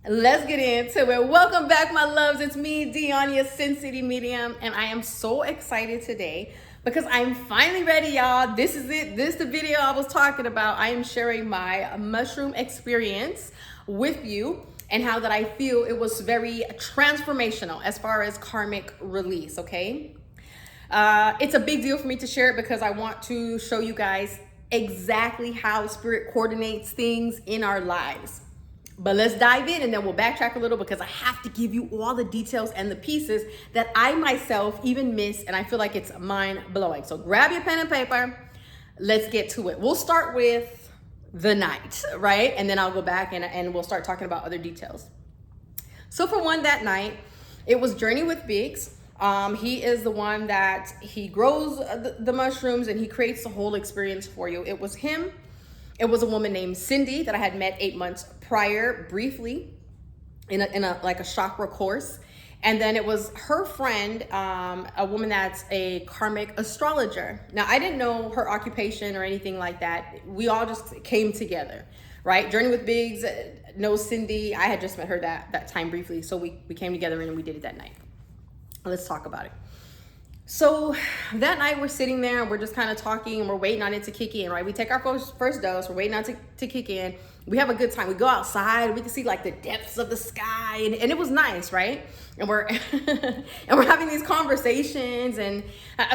Let's get into it. Welcome back, my loves. It's me, Dion, your Sin City medium, and I am so excited today because I'm finally ready, y'all. This is it. This is the video I was talking about. I am sharing my mushroom experience with you and how that I feel it was very transformational as far as karmic release, okay? It's a big deal for me to share it because I want to show you guys exactly how spirit coordinates things in our lives. But let's dive in and then we'll backtrack a little because I have to give you all the details and the pieces that I myself even miss, and I feel like it's mind blowing. So grab your pen and paper. Let's get to it. We'll start with the night, right? And then I'll go back and we'll start talking about other details. So for one, that night, it was Journey with Biggs. He is the one that he grows the mushrooms and he creates the whole experience for you. It was him. It was a woman named Cindy that I had met 8 months prior, briefly, in a chakra course. And then it was her friend, a woman that's a karmic astrologer. Now, I didn't know her occupation or anything like that. We all just came together, right? Journey with Biggs knows Cindy. I had just met her that time briefly. So we came together and we did it that night. Let's talk about it. So that night we're sitting there and we're just kind of talking and we're waiting on it to kick in, right? We take our first dose, we're waiting on it to kick in. We have a good time. We go outside, we can see like the depths of the sky and it was nice, right? And we're and we're having these conversations, and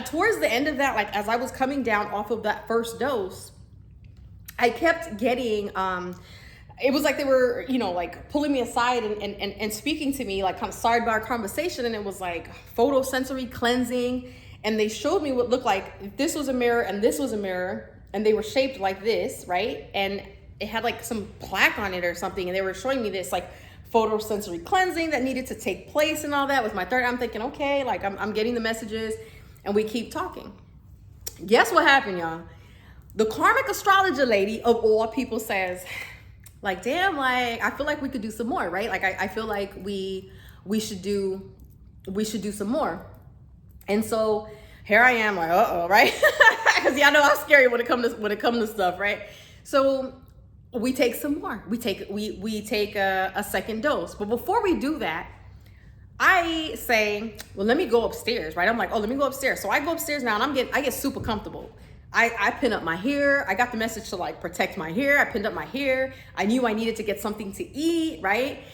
towards the end of that, like as I was coming down off of that first dose, I kept getting it was like they were, like pulling me aside and speaking to me, like kind of sidebar conversation. And it was like photosensory cleansing. And they showed me what looked like this was a mirror and this was a mirror. And they were shaped like this, right? And it had like some plaque on it or something. And they were showing me this like photosensory cleansing that needed to take place and all that with my third. I'm thinking, okay, like I'm getting the messages, and we keep talking. Guess what happened, y'all? The karmic astrologer lady of all people says, like, damn, like I feel like we could do some more, right? Like I feel like we should do some more. And so here I am, like, right? Because y'all know I'm scary when it comes to stuff, right? So we take some more. We take a second dose. But before we do that, I say, well, let me go upstairs, right? I'm like, oh, let me go upstairs. So I go upstairs now, and I get super comfortable. I pin up my hair. I got the message to like protect my hair. I pinned up my hair. I knew I needed to get something to eat, right?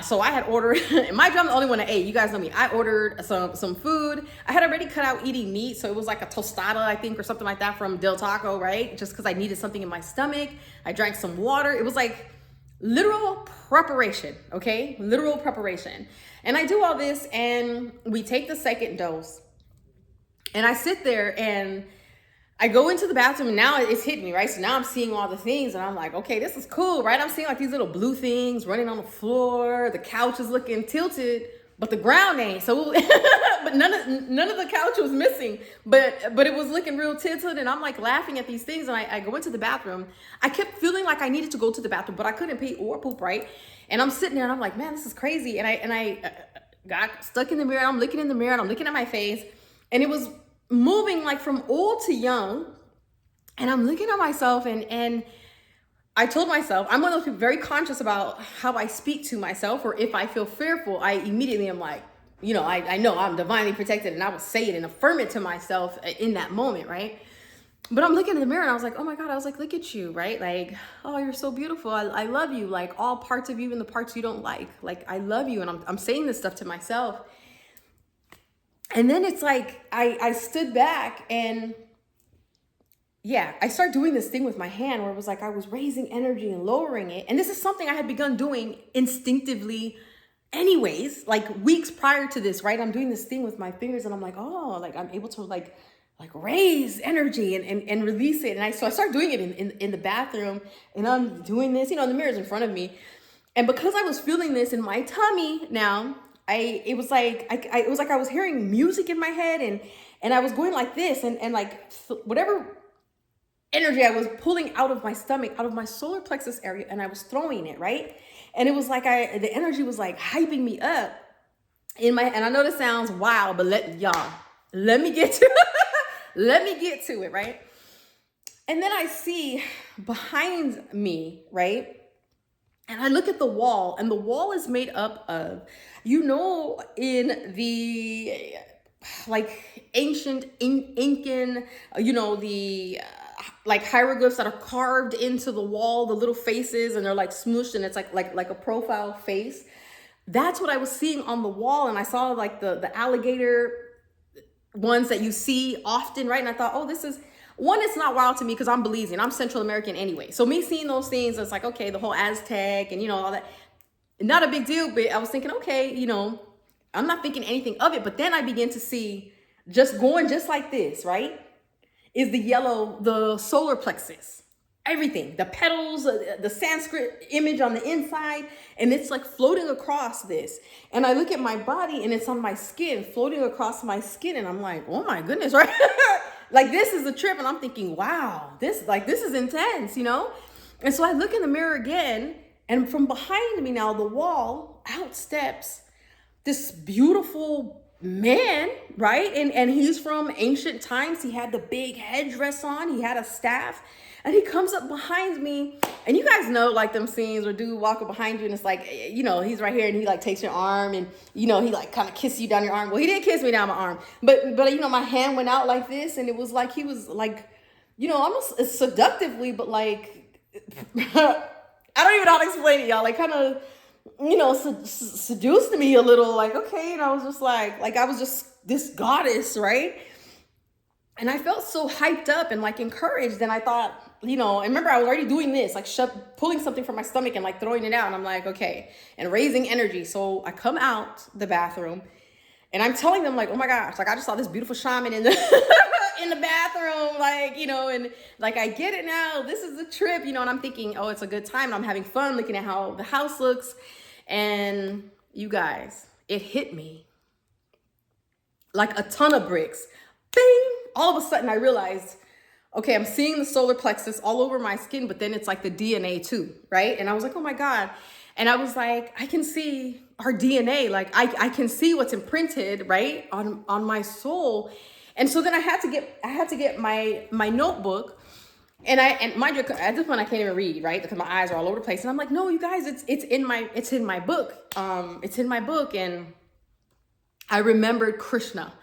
So I had ordered, and mind you, I'm the only one that ate. You guys know me. I ordered some food. I had already cut out eating meat. So it was like a tostada, I think, or something like that from Del Taco, right? Just because I needed something in my stomach. I drank some water. It was like literal preparation, okay? Literal preparation. And I do all this, and we take the second dose. And I sit there and I go into the bathroom, and now it's hit me, right? So now I'm seeing all the things, and I'm like, okay, this is cool, right? I'm seeing like these little blue things running on the floor. The couch is looking tilted, but the ground ain't. So, but none of the couch was missing, but it was looking real tilted, and I'm like laughing at these things. And I go into the bathroom. I kept feeling like I needed to go to the bathroom, but I couldn't pee or poop, right? And I'm sitting there, and I'm like, man, this is crazy. And I got stuck in the mirror. I'm looking in the mirror, and I'm looking at my face, and it was moving like from old to young. And I'm looking at myself, and I told myself, I'm one of those people very conscious about how I speak to myself, or if I feel fearful, I immediately am like, I know I'm divinely protected, and I will say it and affirm it to myself in that moment, right? But I'm looking in the mirror, and I was like, oh my God, I was like, look at you, right? Like, oh, you're so beautiful. I love you. Like all parts of you and the parts you don't like I love you. And I'm saying this stuff to myself. And then it's like, I stood back, and yeah, I started doing this thing with my hand where it was like I was raising energy and lowering it. And this is something I had begun doing instinctively anyways, like weeks prior to this, right? I'm doing this thing with my fingers, and I'm like, oh, like I'm able to like raise energy and release it. And so I started doing it in the bathroom, and I'm doing this, the mirror's in front of me. And because I was feeling this in my tummy now, it was like I was hearing music in my head, and I was going like this, and like whatever energy I was pulling out of my stomach, out of my solar plexus area, and I was throwing it, right? And it was like the energy was like hyping me up in my, and I know this sounds wild, but let me get to it, right? And then I see behind me, right? And I look at the wall, and the wall is made up of, you know, in the like ancient Incan, you know, the like hieroglyphs that are carved into the wall, the little faces, and they're like smooshed, and it's like a profile face. That's what I was seeing on the wall. And I saw like the alligator ones that you see often, right? And I thought, oh, this is one, it's not wild to me because I'm Belizean, I'm Central American anyway. So me seeing those things, it's like, okay, the whole Aztec and, you know, all that, not a big deal. But I was thinking, okay, you know, I'm not thinking anything of it. But then I began to see, just going just like this, right, is the yellow, the solar plexus, everything, the petals, the Sanskrit image on the inside, and it's like floating across this. And I look at my body and it's on my skin, floating across my skin, and I'm like, oh my goodness, right? Like, this is a trip. And I'm thinking, wow, this is intense, you know? And so I look in the mirror again, and from behind me now, the wall, out steps this beautiful man, right? And he's from ancient times. He had the big headdress on, he had a staff, and he comes up behind me. And you guys know, like, them scenes where dude walk up behind you and it's like, you know, he's right here and he like takes your arm, and, you know, he like kind of kisses you down your arm. Well, he didn't kiss me down my arm, but you know, my hand went out like this, and it was like he was like, you know, almost seductively, but like I don't even know how to explain it, y'all. Like, kind of, you know, seduced me a little, like, okay. And I was just like I was just this goddess, right? And I felt so hyped up and like encouraged. And I thought, you know, and remember, I was already doing this, like pulling something from my stomach and like throwing it out. And I'm like, okay, and raising energy. So I come out the bathroom and I'm telling them, like, oh my gosh, like, I just saw this beautiful shaman in the in the bathroom, like, you know, and like, I get it now, this is a trip, you know. And I'm thinking, oh, it's a good time, and I'm having fun looking at how the house looks. And you guys, it hit me like a ton of bricks. Bing! All of a sudden I realized, okay, I'm seeing the solar plexus all over my skin, but then it's like the DNA too, right? And I was like, oh my God. And I was like, I can see our DNA. Like, I can see what's imprinted, right, on my soul. And so then I had to get my notebook. And mind you, at this point I can't even read, right? Because my eyes are all over the place. And I'm like, no, you guys, it's in my book. It's in my book. And I remembered Krishna.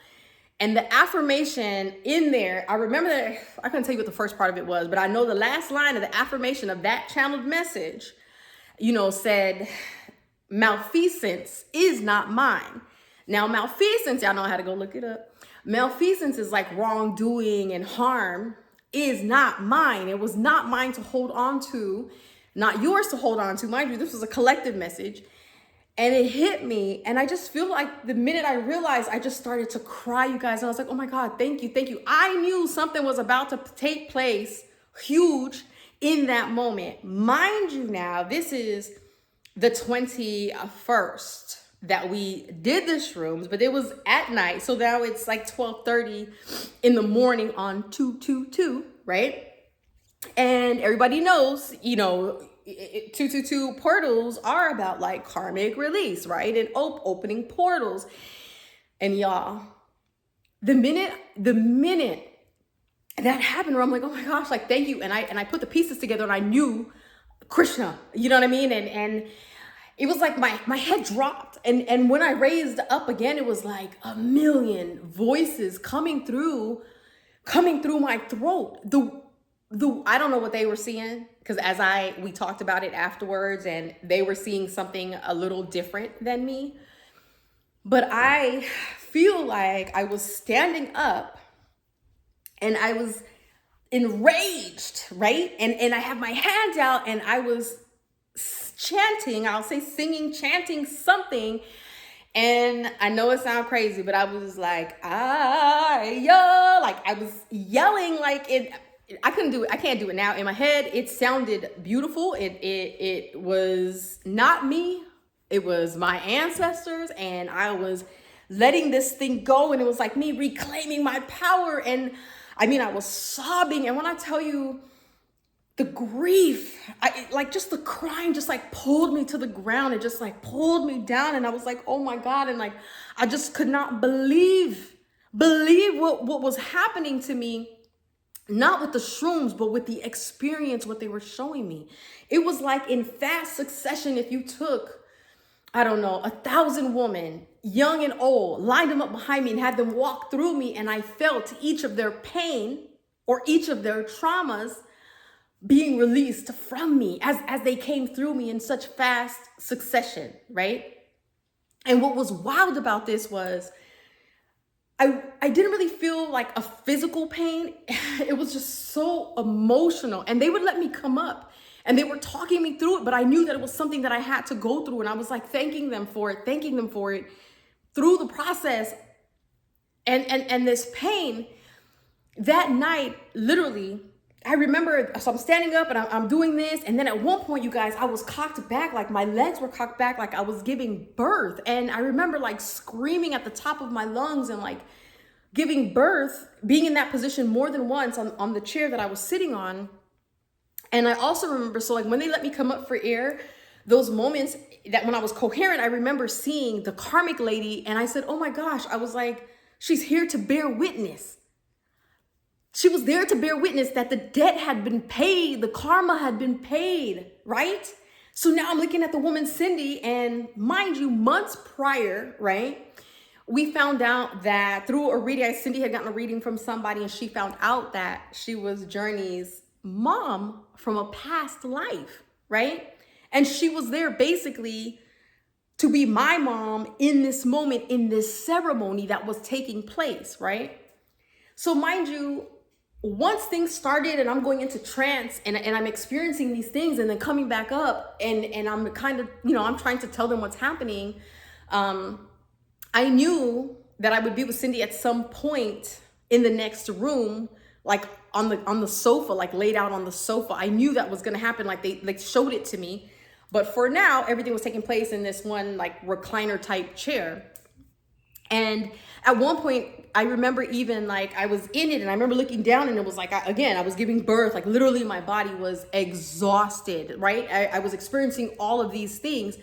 And the affirmation in there, I remember that, I couldn't tell you what the first part of it was, but I know the last line of the affirmation of that channeled message, you know, said, malfeasance is not mine. Now, malfeasance, y'all know how to go look it up. Malfeasance is like wrongdoing and harm, is not mine. It was not mine to hold on to, not yours to hold on to. Mind you, this was a collective message. And it hit me. And I just feel like the minute I realized, I just started to cry, you guys. And I was like, oh my God, thank you, thank you. I knew something was about to take place huge in that moment. Mind you now, this is the 21st that we did the shrooms, but it was at night. So now it's like 12:30 in the morning on 2/2/2, right? And everybody knows, you know, 2/2/2 portals are about like karmic release, right? And opening portals. And y'all, the minute that happened, where I'm like, oh my gosh, like, thank you. And I put the pieces together and I knew Krishna, you know what I mean? And it was like my head dropped. And when I raised up again, it was like a million voices coming through my throat. I don't know what they were seeing, because we talked about it afterwards, and they were seeing something a little different than me. But I feel like I was standing up and I was enraged, right? And I have my hands out and I was chanting, I'll say singing, chanting something. And I know it sounds crazy, but I was like, I was yelling like it. I couldn't do it. I can't do it now. In my head, it sounded beautiful. It was not me. It was my ancestors, and I was letting this thing go, and it was like me reclaiming my power. And I mean, I was sobbing. And when I tell you the grief, just the crying just like pulled me to the ground. It just like pulled me down. And I was like, oh my God. And like, I just could not believe what was happening to me. not with the shrooms, but with the experience, what they were showing me. It was like in fast succession, if you took, I don't know, 1,000 women, young and old, lined them up behind me and had them walk through me, and I felt each of their pain or each of their traumas being released from me as they came through me in such fast succession, right? And what was wild about this was I didn't really feel like a physical pain. It was just so emotional. And they would let me come up and they were talking me through it, but I knew that it was something that I had to go through. And I was like thanking them for it through the process. And this pain that night, literally, I remember, so I'm standing up and I'm doing this. And then at one point, you guys, I was cocked back, like my legs were cocked back, like I was giving birth. And I remember like screaming at the top of my lungs and like giving birth, being in that position more than once on the chair that I was sitting on. And I also remember, so like when they let me come up for air, those moments that when I was coherent, I remember seeing the Karmic lady and I said, oh my gosh, I was like, she's here to bear witness. She was there to bear witness that the debt had been paid, the karma had been paid, right? So now I'm looking at the woman, Cindy, and mind you, months prior, right? We found out that through a reading, Cindy had gotten a reading from somebody and she found out that she was Journey's mom from a past life, right? And she was there basically to be my mom in this moment, in this ceremony that was taking place, right? So mind you, once things started and I'm going into trance and I'm experiencing these things and then coming back up and I'm kind of, I'm trying to tell them what's happening. I knew that I would be with Cindy at some point in the next room, like on the sofa, like laid out on the sofa. I knew that was going to happen. Like they showed it to me. But for now, everything was taking place in this one like recliner type chair. And at one point, I remember even like I was in it and I remember looking down and it was like, I was giving birth, like literally my body was exhausted, right? I was experiencing all of these things,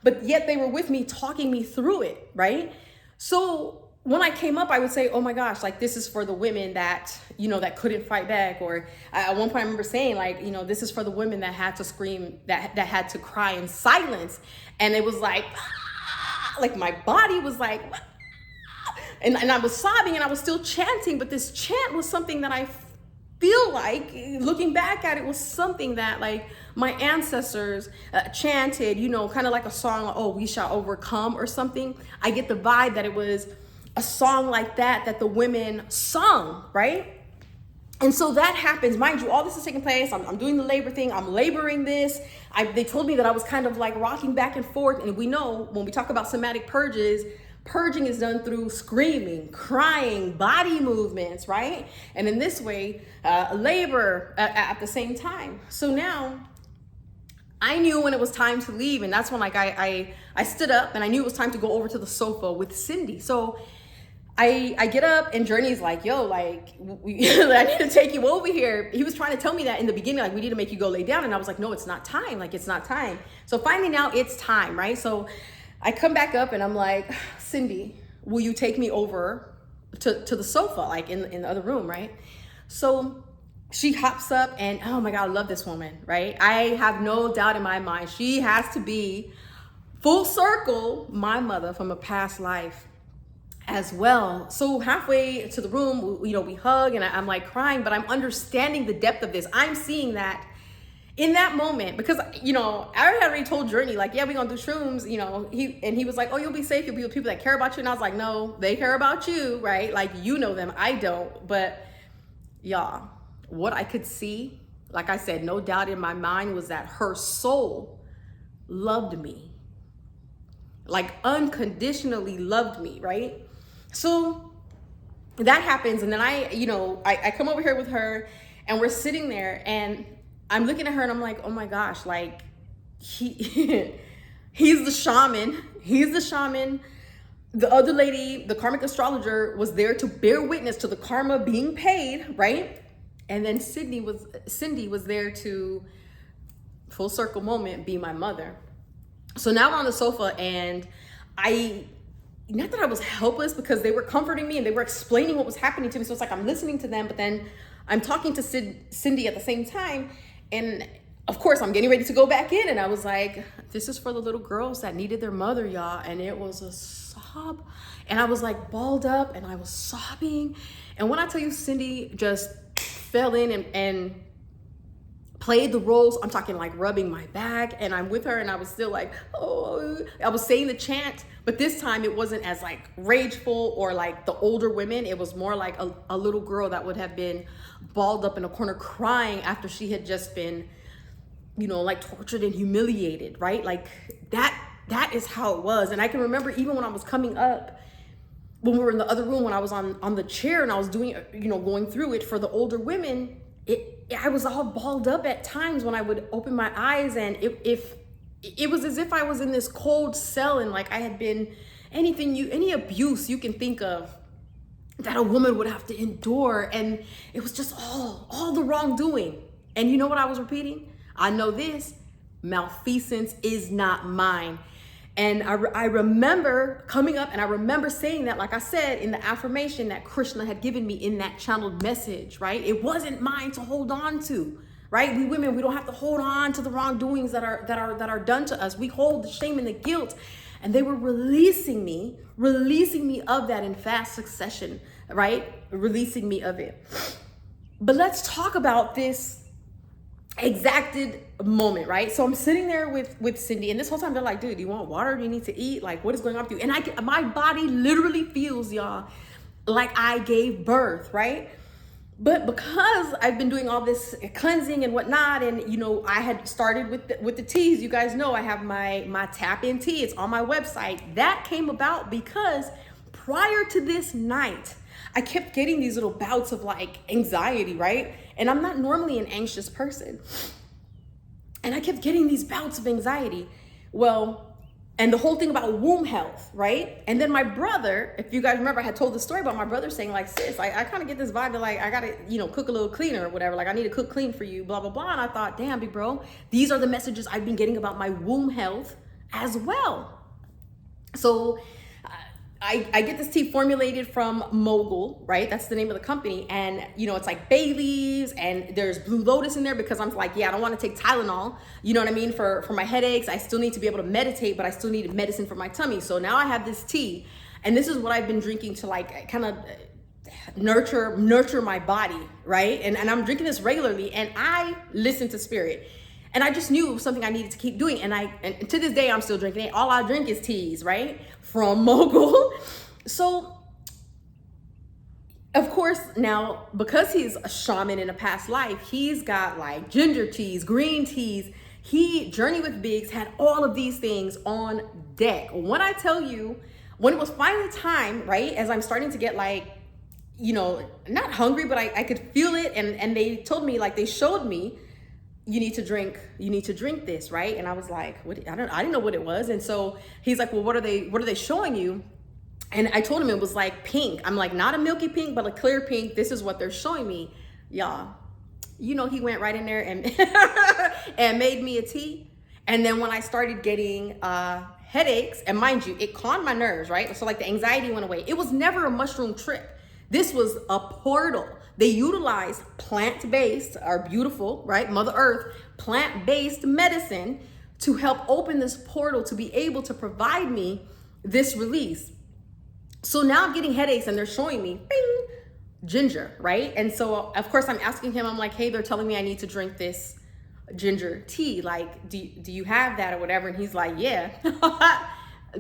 but yet they were with me, talking me through it, right? So when I came up, I would say, oh my gosh, like this is for the women that, that couldn't fight back. Or at one point I remember saying like, this is for the women that had to scream, that had to cry in silence. And it was like, like my body was like, and I was sobbing and I was still chanting, but this chant was something that I feel like, looking back at it, was something that like my ancestors chanted, kind of like a song, oh, we shall overcome or something. I get the vibe that it was a song like that the women sung, right? And so that happens, mind you, all this is taking place. I'm doing the labor thing. I'm laboring this. They told me that I was kind of like rocking back and forth. And we know when we talk about somatic purges, purging is done through screaming, crying, body movements, right? And in this way, labor at the same time. So now I knew when it was time to leave. And that's when like I stood up and I knew it was time to go over to the sofa with Cindy. So I get up and Journey's like, yo, like, I need to take you over here. He was trying to tell me that in the beginning, like, we need to make you go lay down. And I was like, no, it's not time. Like, it's not time. So finally now it's time, right? So I come back up and I'm like, Cindy, will you take me over to the sofa, like in the other room, right? So she hops up and, oh my God, I love this woman, right? I have no doubt in my mind, she has to be full circle my mother from a past life as well. So halfway to the room, we hug and I'm like crying, but I'm understanding the depth of this. I'm seeing that in that moment, because, I had already told Journey, like, yeah, we're going to do shrooms, he was like, oh, you'll be safe. You'll be with people that care about you. And I was like, no, they care about you, right? Like, you know them, I don't. But y'all, what I could see, like I said, no doubt in my mind, was that her soul loved me, like unconditionally loved me, right? So that happens. And then I come over here with her and we're sitting there and I'm looking at her and I'm like, oh my gosh, like he's the shaman. He's the shaman. The other lady, the karmic astrologer, was there to bear witness to the karma being paid, right? And then Cindy was there to, full circle moment, be my mother. So now we're on the sofa and not that I was helpless, because they were comforting me and they were explaining what was happening to me. So it's like I'm listening to them, but then I'm talking to Cindy at the same time, and of course I'm getting ready to go back in, and I was like, this is for the little girls that needed their mother, y'all. And it was a sob, and I was like balled up and I was sobbing. And when I tell you, Cindy just fell in and played the roles. I'm talking like rubbing my back, and I'm with her, and I was still like, oh, I was saying the chant, but this time it wasn't as like rageful or like the older women. It was more like a little girl that would have been balled up in a corner crying after she had just been, you know, like tortured and humiliated, right? Like that is how it was. And I can remember even when I was coming up, when we were in the other room, when I was on the chair and I was doing, you know, going through it for the older women, I was all balled up at times when I would open my eyes, and it was as if I was in this cold cell, and like I had been any abuse you can think of that a woman would have to endure, and it was just all the wrongdoing. And you know what I was repeating? I know this: malfeasance is not mine. And I remember coming up and I remember saying that, like I said, in the affirmation that Krishna had given me in that channeled message, right? It wasn't mine to hold on to, right? We women, we don't have to hold on to the wrongdoings that are done to us. We hold the shame and the guilt. And they were releasing me of that in fast succession, right? Releasing me of it. But let's talk about this exacted moment, right? So I'm sitting there with Cindy, and this whole time they're like, dude, do you want water? Do you need to eat? Like, what is going on with you? And my body literally feels, y'all, like I gave birth, right? But because I've been doing all this cleansing and whatnot, and you know, I had started with the teas. You guys know I have my tap in tea. It's on my website. That came about because prior to this night, I kept getting these little bouts of like anxiety, right? And I'm not normally an anxious person. And I kept getting these bouts of anxiety. Well, and the whole thing about womb health, right? And then my brother, if you guys remember, I had told the story about my brother saying like, sis, I kind of get this vibe that like, I gotta, you know, cook a little cleaner or whatever. Like I need to cook clean for you, blah, blah, blah. And I thought, damn, big bro, these are the messages I've been getting about my womb health as well. So I get this tea formulated from Wkly, right? That's the name of the company. And, you know, it's like bay leaves and there's blue lotus in there because I'm like, yeah, I don't want to take Tylenol. You know what I mean? For my headaches, I still need to be able to meditate, but I still need medicine for my tummy. So now I have this tea, and this is what I've been drinking to like kind of nurture my body, right? And I'm drinking this regularly, and I listen to spirit. And I just knew it was something I needed to keep doing. And to this day, I'm still drinking it. All I drink is teas, right? From Wkly. So, of course, now, because he's a shaman in a past life, he's got like ginger teas, green teas. Journey with Biggs had all of these things on deck. When I tell you, when it was finally time, right? As I'm starting to get like, you know, not hungry, but I could feel it. And they told me, like, they showed me, you need to drink this, right? And I was like, what? I didn't know what it was. And so he's like, well, what are they showing you? And I told him it was like pink. I'm like, not a milky pink, but a clear pink. This is what they're showing me. Y'all, you know, he went right in there and and made me a tea. And then when I started getting headaches, and mind you, it calmed my nerves, right? So like the anxiety went away. It was never a mushroom trip. This was a portal. They utilized plant-based, our beautiful, right, Mother Earth, plant-based medicine to help open this portal to be able to provide me this release. So now I'm getting headaches and they're showing me, bing, ginger, right? And so, of course, I'm asking him, I'm like, hey, they're telling me I need to drink this ginger tea. Like, do you have that or whatever? And he's like, yeah.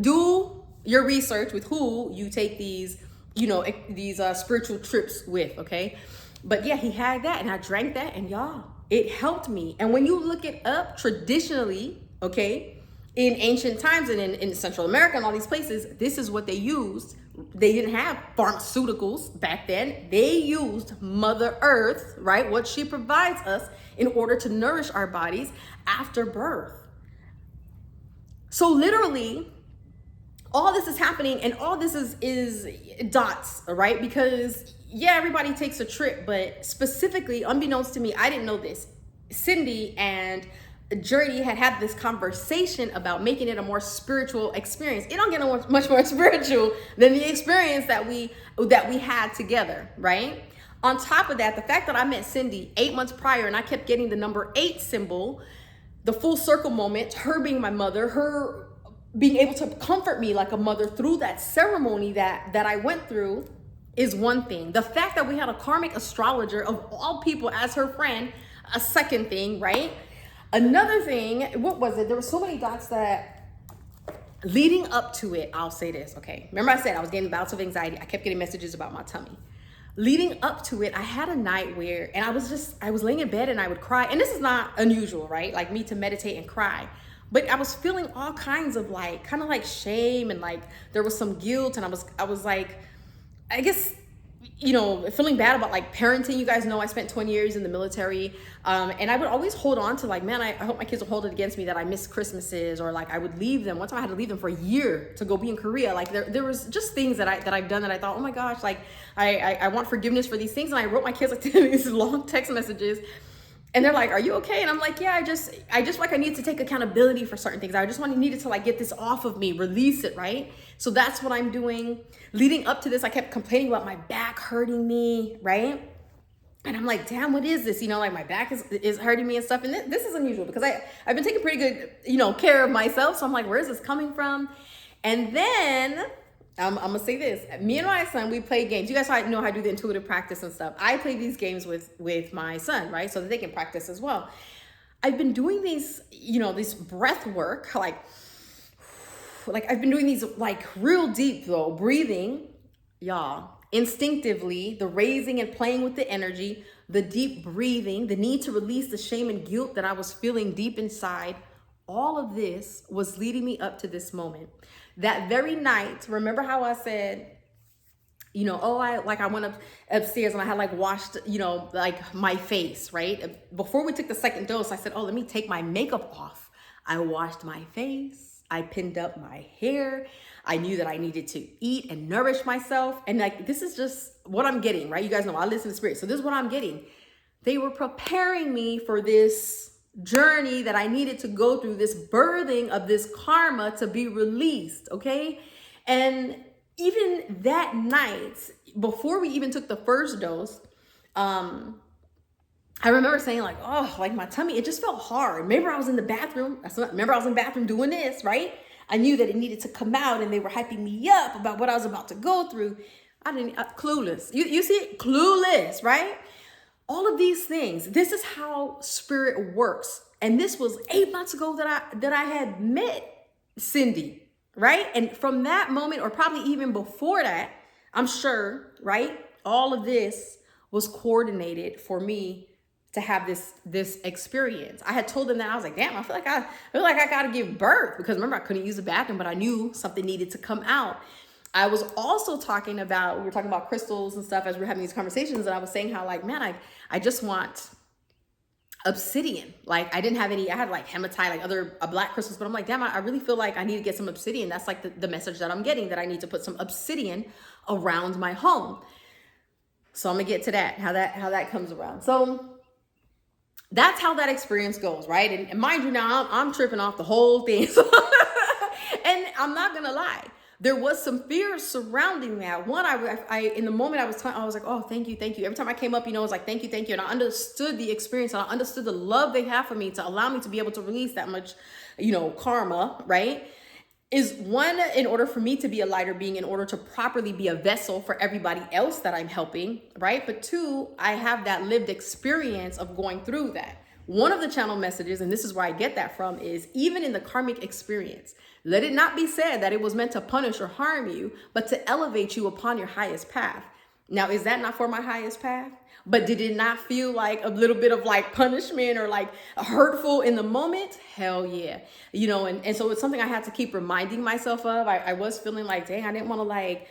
Do your research with who you take these, you know, these spiritual trips with, okay? But yeah, he had that, and I drank that, and y'all, it helped me. And when you look it up traditionally, okay, in ancient times and in Central America and all these places, this is what they used. They didn't have pharmaceuticals back then. They used Mother Earth, right? What she provides us in order to nourish our bodies after birth. So literally, all this is happening, and all this is dots, right? Because yeah, everybody takes a trip, but specifically, unbeknownst to me, I didn't know this. Cindy and Journey had this conversation about making it a more spiritual experience. It don't get much more spiritual than the experience that we had together, right? On top of that, the fact that I met Cindy 8 months prior and I kept getting the number 8 symbol, the full circle moment, her being my mother, her being able to comfort me like a mother through that ceremony that I went through is one thing. The fact that we had a karmic astrologer of all people as her friend, a second thing, right? Another thing, what was it? There were so many dots that leading up to it, I'll say this, okay? Remember I said I was getting bouts of anxiety. I kept getting messages about my tummy. Leading up to it, I had a night where, and I was laying in bed and I would cry. And this is not unusual, right? Like me to meditate and cry. But I was feeling all kinds of like, kind of like shame and like there was some guilt. And I was like, I guess, you know, feeling bad about like parenting. You guys know I spent 20 years in the military. And I would always hold on to like, man, I hope my kids will hold it against me that I miss Christmases, or like I would leave them. One time I had to leave them for a year to go be in Korea. Like there was just things that I've done that I thought, oh my gosh, like I want forgiveness for these things. And I wrote my kids like these long text messages. And they're like, are you okay? And I'm like, yeah, I just like I need to take accountability for certain things. I just needed to like get this off of me, release it, right? So that's what I'm doing. Leading up to this, I kept complaining about my back hurting me, right? And I'm like, damn, what is this? You know, like my back is hurting me and stuff. And this is unusual because I've been taking pretty good, you know, care of myself. So I'm like, where is this coming from? And then I'm gonna say this. Me and my son, we play games. You guys know how I do the intuitive practice and stuff. I play these games with my son, right? So that they can practice as well. I've been doing these, you know, this breath work, like I've been doing these like real deep though, breathing, y'all. Instinctively, the raising and playing with the energy, the deep breathing, the need to release the shame and guilt that I was feeling deep inside. All of this was leading me up to this moment. That very night, remember how I said, you know, oh, I went upstairs and I had like washed, you know, like my face, right? Before we took the second dose, I said, oh, let me take my makeup off. I washed my face. I pinned up my hair. I knew that I needed to eat and nourish myself. And like, this is just what I'm getting, right? You guys know I listen to spirit. So this is what I'm getting. They were preparing me for this journey that I needed to go through, this birthing of this karma to be released, okay? And even that night, before we even took the first dose, I remember saying like, oh, like my tummy, it just felt hard. Remember I was in the bathroom. Remember I was in the bathroom doing this, right? I knew that it needed to come out and they were hyping me up about what I was about to go through. Clueless. You see it? Clueless, right? All of these things, this is how spirit works. And this was 8 months ago that I had met Cindy, right? And from that moment, or probably even before that, I'm sure, right? All of this was coordinated for me to have this experience. I had told them that I was like, damn, I feel like I gotta give birth, because remember I couldn't use the bathroom, but I knew something needed to come out. I was also talking about, we were talking about crystals and stuff as we were having these conversations, and I was saying how like, man, I just want obsidian. Like I didn't have any, I had like hematite, like other black crystals, but I'm like, damn, I really feel like I need to get some obsidian. That's like the message that I'm getting, that I need to put some obsidian around my home. So I'm gonna get to that, how that comes around. So that's how that experience goes, right? And mind you, now I'm tripping off the whole thing. And I'm not gonna lie, there was some fear surrounding that. One, I in the moment I was like, oh, thank you. Every time I came up, you know, it was like, thank you. And I understood the experience, and I understood the love they have for me to allow me to be able to release that much, you know, karma, right? Is one, in order for me to be a lighter being, in order to properly be a vessel for everybody else that I'm helping, right? But two, I have that lived experience of going through that. One of the channel messages, and this is where I get that from, is even in the karmic experience, let it not be said that it was meant to punish or harm you, but to elevate you upon your highest path. Now, is that not for my highest path? But did it not feel like a little bit of like punishment or like hurtful in the moment? Hell yeah. You know, and so it's something I had to keep reminding myself of. I was feeling like, dang, I didn't want to like,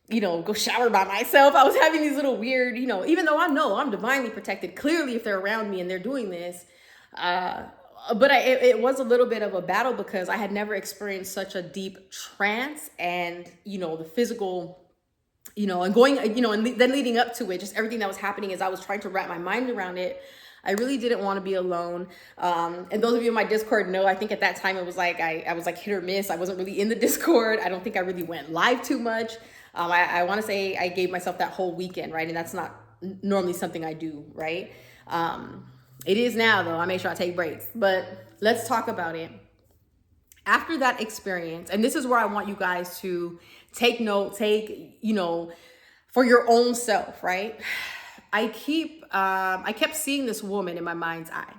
you know, go shower by myself. I was having these little weird, you know, even though I know I'm divinely protected, clearly if they're around me and they're doing this, but it was a little bit of a battle because I had never experienced such a deep trance, and, you know, the physical, you know, and going, you know, and then leading up to it, just everything that was happening as I was trying to wrap my mind around it. I really didn't want to be alone. And those of you in my Discord know, I think at that time it was like, I was like hit or miss. I wasn't really in the Discord. I don't think I really went live too much. I want to say I gave myself that whole weekend, right? And that's not normally something I do, right? It is now though. I make sure I take breaks, but let's talk about it. After that experience, and this is where I want you guys to take note, for your own self, right? I kept seeing this woman in my mind's eye.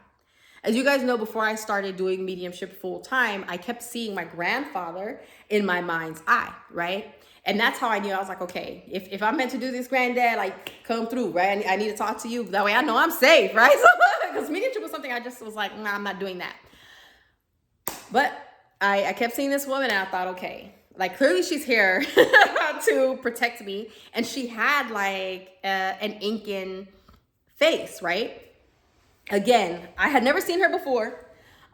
As you guys know, before I started doing mediumship full time, I kept seeing my grandfather in my mind's eye, right? And that's how I knew. I was like, okay, if I'm meant to do this, granddad, like, come through, right? I need to talk to you. That way I know I'm safe, right? So, because mediumship was something I just was like, nah, I'm not doing that. But I kept seeing this woman and I thought, okay, like clearly she's here to protect me. And she had like an Incan face, right? Again, I had never seen her before,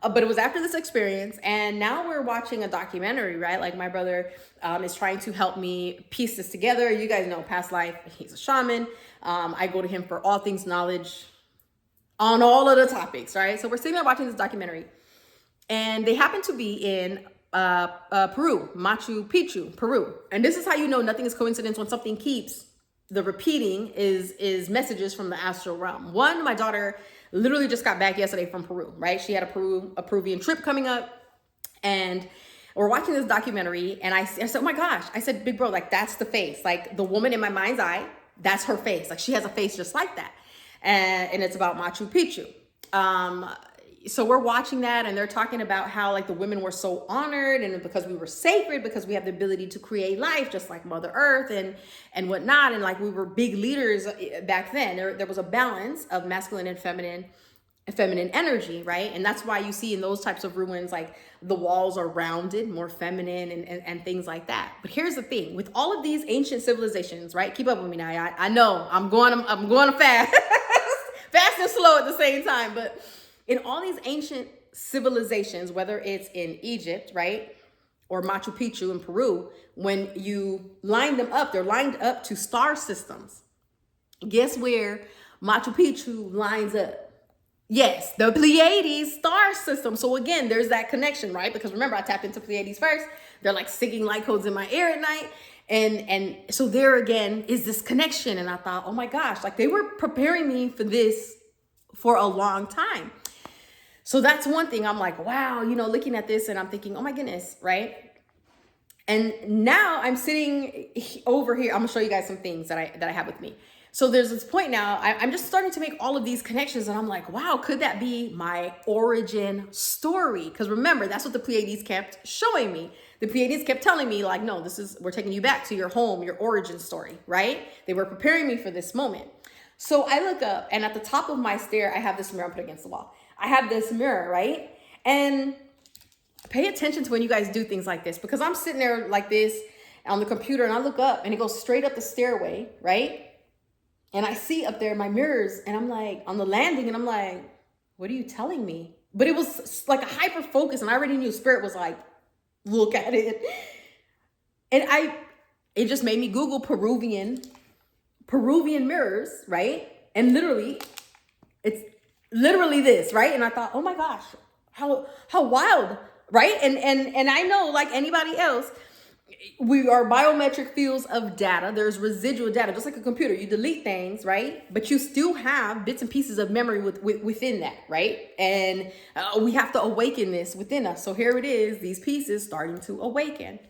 but it was after this experience. And now we're watching a documentary, right? Like my brother is trying to help me piece this together. You guys know past life, he's a shaman. I go to him for all things knowledge on all of the topics, right? So we're sitting there watching this documentary and they happen to be in Peru, Machu Picchu, Peru. And this is how you know nothing is coincidence when something keeps the repeating is messages from the astral realm. One, my daughter literally just got back yesterday from Peru, right? She had a Peruvian trip coming up and we're watching this documentary and I said, oh my gosh, I said, big bro, like that's the face, like the woman in my mind's eye, that's her face. Like she has a face just like that. And it's about Machu Picchu. So we're watching that and they're talking about how like the women were so honored and because we were sacred, because we have the ability to create life just like Mother Earth and whatnot. And like we were big leaders back then. There was a balance of masculine and feminine energy, right? And that's why you see in those types of ruins, like the walls are rounded, more feminine and things like that. But here's the thing, with all of these ancient civilizations, right? Keep up with me now. I know I'm going fast, fast and slow at the same time, but in all these ancient civilizations, whether it's in Egypt, right, or Machu Picchu in Peru, when you line them up, they're lined up to star systems. Guess where Machu Picchu lines up? Yes, the Pleiades star system. So again, there's that connection, right? Because remember, I tapped into Pleiades first. They're like singing light codes in my ear at night. And so there again is this connection. And I thought, oh my gosh, like they were preparing me for this for a long time. So that's one thing. I'm like, wow, looking at this and I'm thinking, oh my goodness, right? And now I'm sitting over here. I'm gonna show you guys some things that I have with me. So there's this point now, I'm just starting to make all of these connections and I'm like, wow, could that be my origin story? Because remember, that's what the Pleiades kept showing me. The Pleiades kept telling me like, no, we're taking you back to your home, your origin story, right? They were preparing me for this moment. So I look up and at the top of my stair, I have this mirror I'm put against the wall. I have this mirror, right? And pay attention to when you guys do things like this, because I'm sitting there like this on the computer and I look up and it goes straight up the stairway, right? And I see up there my mirrors and I'm like on the landing and I'm like, what are you telling me? But it was like a hyper focus and I already knew spirit was like, look at it. And it just made me Google Peruvian mirrors, right? And literally it's literally this, right? And I thought, oh my gosh, how wild, right? And I know, like anybody else, we are biometric fields of data. There's residual data, just like a computer. You delete things, right? But you still have bits and pieces of memory within that, right? And we have to awaken this within us. So here it is, these pieces starting to awaken.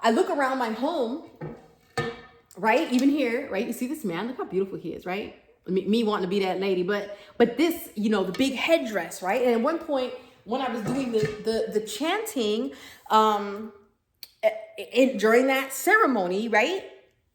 I look around my home, right? Even here, right? You see this man? Look how beautiful he is, right? Me wanting to be that lady, but this, the big headdress, right? And at one point when I was doing the chanting, during that ceremony, right,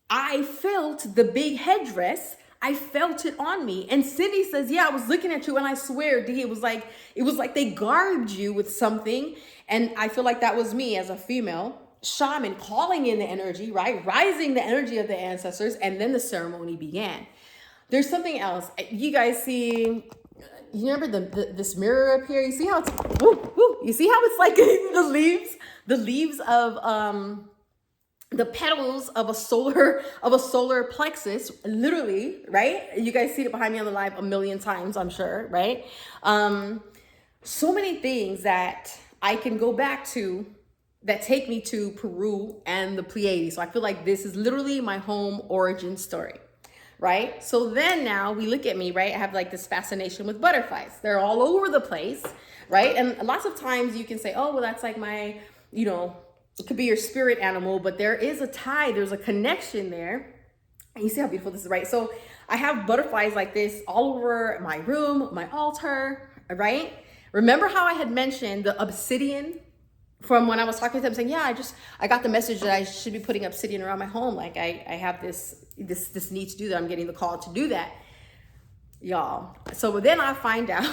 I felt the big headdress. I felt it on me. And Cindy says, yeah, I was looking at you and I swear, D, it was like they garbed you with something. And I feel like that was me as a female shaman calling in the energy, right? Rising the energy of the ancestors. And then the ceremony began. There's something else. You guys see, you remember this mirror up here? You see how it's, you see how it's like the leaves of the petals of a solar plexus, literally, right? You guys see it behind me on the live a million times, I'm sure, right? So many things that I can go back to that take me to Peru and the Pleiades. So I feel like this is literally my home origin story. right? So then now we look at me, right? I have like this fascination with butterflies. They're all over the place, right? And lots of times you can say, oh, well, that's like my, you know, it could be your spirit animal, but there is a tie, there's a connection there. And you see how beautiful this is, right? So I have butterflies like this all over my room, my altar, right? Remember how I had mentioned the obsidian from when I was talking to them saying, yeah, I got the message that I should be putting obsidian around my home. Like I have this need to do that. I'm getting the call to do that, y'all. So then I find out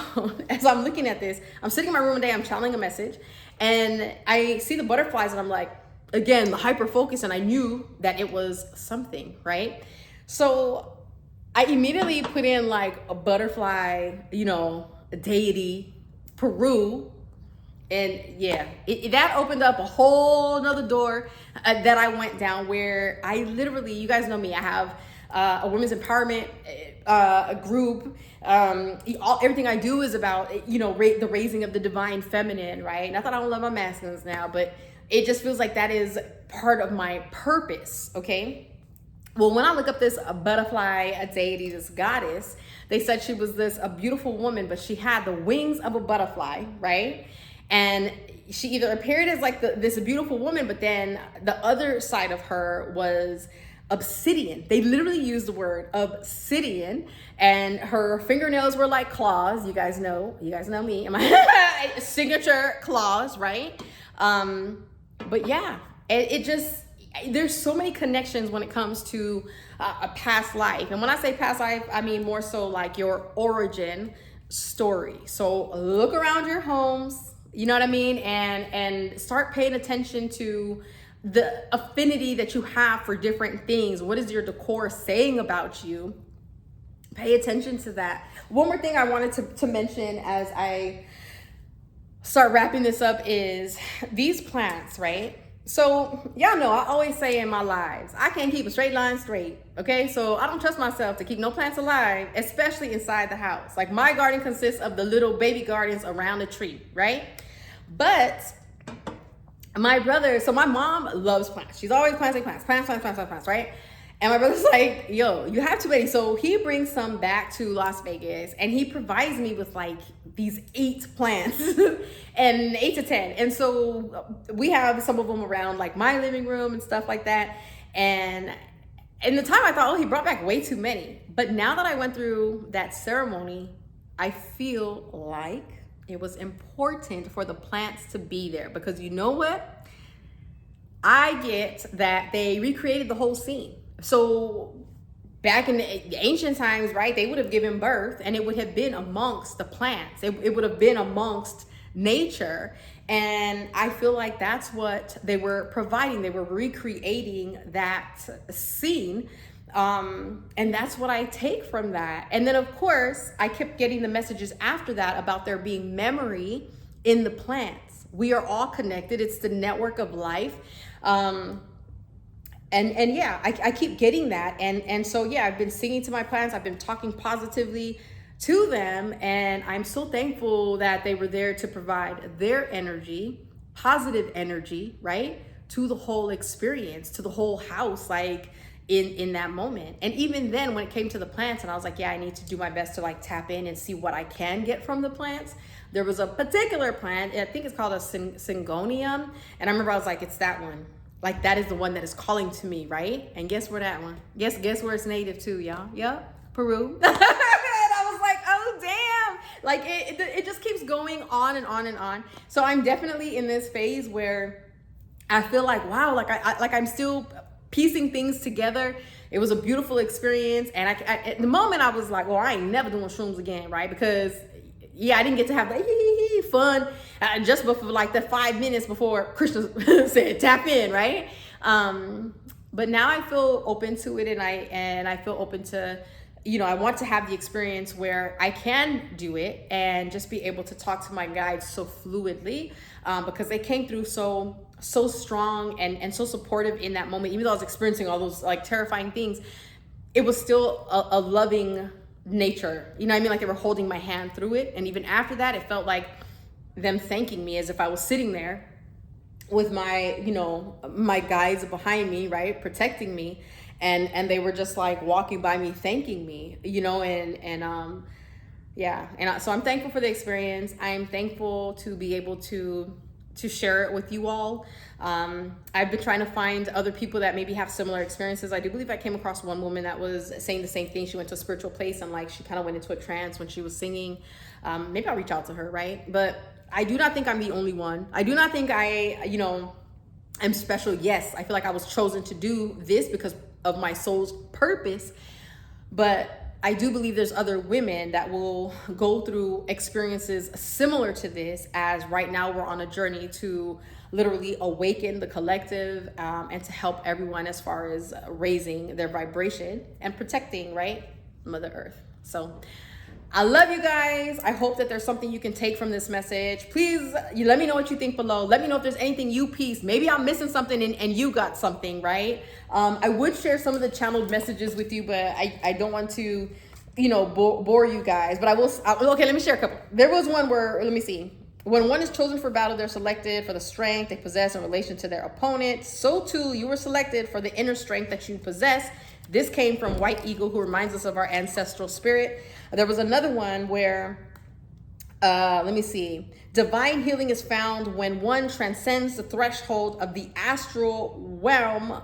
as I'm looking at this, I'm sitting in my room one day, I'm channeling a message and I see the butterflies and I'm like, again, the hyper focus, and I knew that it was something, right? So I immediately put in like a butterfly, you know, a deity, Peru. And yeah, that opened up a whole nother door that I went down where I literally, you guys know me, I have a women's empowerment a group. Everything I do is about, you know, the raising of the divine feminine, right? Not that I don't love my masculines now, but it just feels like that is part of my purpose, okay? Well, when I look up this butterfly, a deity, this goddess, they said she was a beautiful woman, but she had the wings of a butterfly, right? And she either appeared as like this beautiful woman, but then the other side of her was obsidian. They literally used the word obsidian, and her fingernails were like claws. You guys know me, my signature claws, right? But yeah, it just, there's so many connections when it comes to a past life. And when I say past life, I mean more so like your origin story. So look around your homes, you know what I mean? And start paying attention to the affinity that you have for different things. What is your decor saying about you? Pay attention to that. One more thing I wanted to mention as I start wrapping this up is these plants, right? So y'all know I always say in my lives, I can't keep a straight line straight, okay? So I don't trust myself to keep no plants alive, especially inside the house. Like my garden consists of the little baby gardens around the tree, right? But my brother, so my mom loves plants. She's always planting plants, right? And my brother's like, yo, you have too many. So he brings some back to Las Vegas and he provides me with like these 8 plants and 8 to 10. And so we have some of them around like my living room and stuff like that. And in the time I thought, oh, he brought back way too many. But now that I went through that ceremony, I feel like it was important for the plants to be there, because you know what? I get that they recreated the whole scene. So back in the ancient times, right, they would have given birth and it would have been amongst the plants. It would have been amongst nature. And I feel like that's what they were providing. They were recreating that scene. And that's what I take from that. And then of course, I kept getting the messages after that about there being memory in the plants. We are all connected. It's the network of life. And yeah, I keep getting that. And so, yeah, I've been singing to my plants. I've been talking positively to them. And I'm so thankful that they were there to provide their energy, positive energy, right? To the whole experience, to the whole house, like in that moment. And even then when it came to the plants and I was like, yeah, I need to do my best to like tap in and see what I can get from the plants. There was a particular plant, I think it's called a syngonium. And I remember I was like, it's that one. Like that is the one that is calling to me, right? And guess where that one? Guess where it's native to, y'all? Yep, Peru. And I was like, oh damn! Like it just keeps going on and on and on. So I'm definitely in this phase where I feel like, wow, like I'm still piecing things together. It was a beautiful experience, and I at the moment I was like, well, I ain't never doing shrooms again, right? Because yeah, I didn't get to have the fun just before like the 5 minutes before Krishna said tap in, right? But now I feel open to it, and I feel open to, you know, I want to have the experience where I can do it and just be able to talk to my guides so fluidly, because they came through so strong and so supportive in that moment. Even though I was experiencing all those like terrifying things, it was still a loving nature, you know what I mean? Like they were holding my hand through it. And even after that, it felt like them thanking me, as if I was sitting there with my, you know, my guides behind me, right, protecting me. and they were just like walking by me, thanking me, you know, yeah. So I'm thankful for the experience. I'm thankful to be able to share it with you all. I've been trying to find other people that maybe have similar experiences. I do believe I came across one woman that was saying the same thing. She went to a spiritual place and like she kind of went into a trance when she was singing. Maybe I'll reach out to her, right? But I do not think I'm the only one. I do not think I'm special. Yes, I feel like I was chosen to do this because of my soul's purpose, but I do believe there's other women that will go through experiences similar to this, as right now we're on a journey to literally awaken the collective, and to help everyone as far as raising their vibration and protecting, right, Mother Earth. So I love you guys. I hope that there's something you can take from this message. Please, you let me know what you think below. Let me know if there's anything you pieced. Maybe I'm missing something and you got something, right? I would share some of the channeled messages with you, but I don't want to, bore you guys. But okay, let me share a couple. There was one where, let me see. When one is chosen for battle, they're selected for the strength they possess in relation to their opponent. So too, you were selected for the inner strength that you possess. This came from White Eagle, who reminds us of our ancestral spirit. There was another one where, let me see. Divine healing is found when one transcends the threshold of the astral realm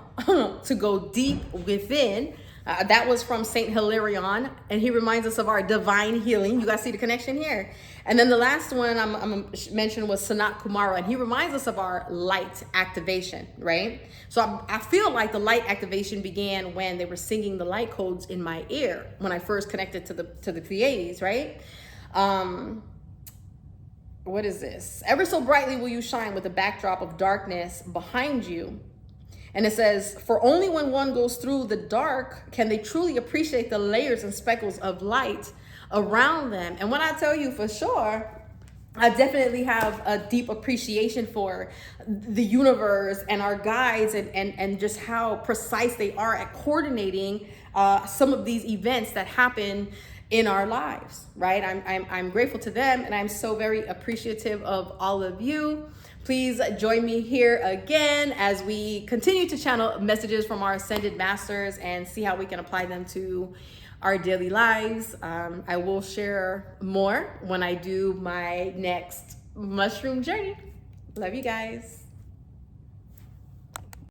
to go deep within. That was from Saint Hilarion, and he reminds us of our divine healing. You guys see the connection here? And then the last one I'm mentioned was Sanat Kumara, and he reminds us of our light activation, right? So I feel like the light activation began when they were singing the light codes in my ear when I first connected to the Pleiades, right? What is this? Ever so brightly will you shine with a backdrop of darkness behind you. And it says, for only when one goes through the dark can they truly appreciate the layers and speckles of light around them. And when I tell you for sure, I definitely have a deep appreciation for the universe and our guides and just how precise they are at coordinating some of these events that happen in our lives, right? I'm grateful to them, and I'm so very appreciative of all of you. Please join me here again as we continue to channel messages from our ascended masters and see how we can apply them to our daily lives. I will share more when I do my next mushroom journey. Love you guys.